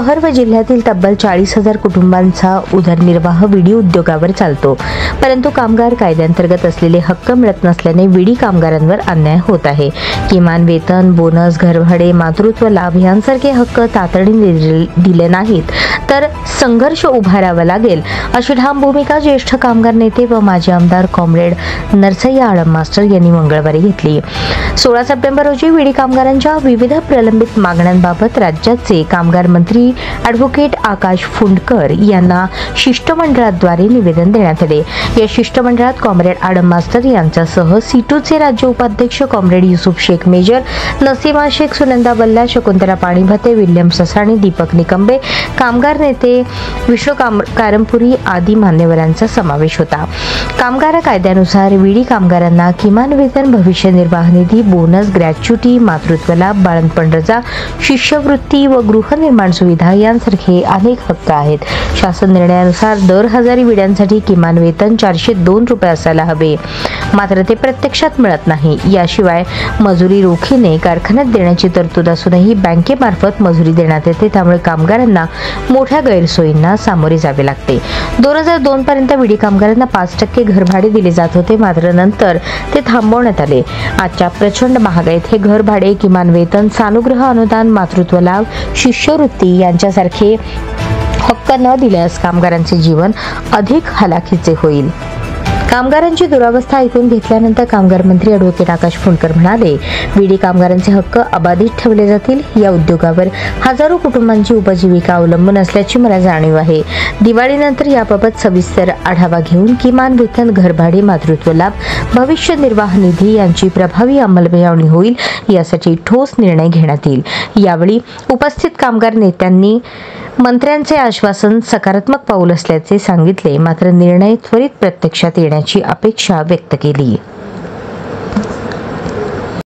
शहर व जिल्ह्यातील तब्बल 40,000 कुटुंबांचा उदरनिर्वाह विडी उद्योगावर चालतो, परंतु कामगार कायद्याअंतर्गत असलेले हक्क मिळत नसल्याने विडी कामगारांवर अन्याय होत आहे। किमान वेतन, बोनस, घरभाडे, मातृत्व लाभ यांसारखे हक्क तातडीने दिले नाहीत तर संघर्ष उभारावा लागेल, अशी ठाम भूमिका ज्येष्ठ कामगार नेते व माजी आमदार कॉम्रेड नरसय्या आडम मास्टर यांनी मंगळवारी घेतली। 16 सप्टेंबर रोजी विडी कामगारांच्या विविध प्रलंबित मागण्यांबाबत राज्याचे कामगार मंत्री ॲडव्होकेट आकाश फुंडकर यांना शिष्टमंडळाद्वारे निवेदन देण्यात आले। या शिष्टमंडळात कॉम्रेड आडम मास्टर यांच्यासह सीटूचे राज्य उपाध्यक्ष कॉम्रेड युसुफ शेख मेजर, नसीमा शेख, सुनंदा बल्ला, शकुंतला पाणीभते, विल्यम ससाणी, दीपक निकंबे, कामगार नेते विश्वकारमपुरी आदी मान्यवरांचा समावेश होता। कामगार कायद्यानुसार विडी कामगारांना किमान वेतन, भविष्य निर्वाह निधी, बोनस, ग्रॅच्युटी, मातृत्व लाभ, बाळंतपण रजा, शिष्यवृत्ती व गृहनिर्माण सुविधा यांसारखे अनेक हक्क आहेत। शासन निर्णयानुसार दर 1000 विड्यांसाठी किमान वेतन 402 रुपये असायला हवे, मात्र ते प्रत्यक्षात मिळत नाही। याशिवाय मजुरी रोखीने कारखान्यात देण्याची तरतूद असूनही बँकेमार्फत मजुरी देण्यात येते, त्यामुळे कामगारांना मोठ्या गैरसोयींना सामोरे जावे लागते। 2002 पर्यंत विडी कामगारांना 5% घरभाडे दिले जात होते, मात्र नंतर ते थांबवण्यात आले। आजच्या प्रचंड महागाईत हे घरभाडे, किमान वेतन, सानुग्रह अनुदान, मातृत्व लाभ, शिष्यवृत्ती यांच्यासारखे हक्क न दिल्यास कामगारांचे जीवन अधिक हलाखीचे होईल। कामगारांची दुरावस्था ऐकून घेतल्यानंतर कामगार मंत्री ॲडव्होकेट आकाश फुंडकर म्हणाले, विडी कामगारांचे हक्क अबाधित ठेवले जातील। या उद्योगावर हजारो कुटुंबांची उपजीविका अवलंबून असल्याची मला जाणीव आहे। दिवाळीनंतर याबाबत सविस्तर आढावा घेऊन किमान वेतन, घरभाडे, मातृत्व लाभ, भविष्य निर्वाह निधी यांची प्रभावी अंमलबजावणी होईल, यासाठी ठोस निर्णय घेण्यात येईल। यावेळी उपस्थित कामगार नेत्यांनी मंत्र्यांचे आश्वासन सकारात्मक पाऊल असल्याचे सांगितले, मात्र निर्णय त्वरित प्रत्यक्षात येण्याची अपेक्षा व्यक्त केली।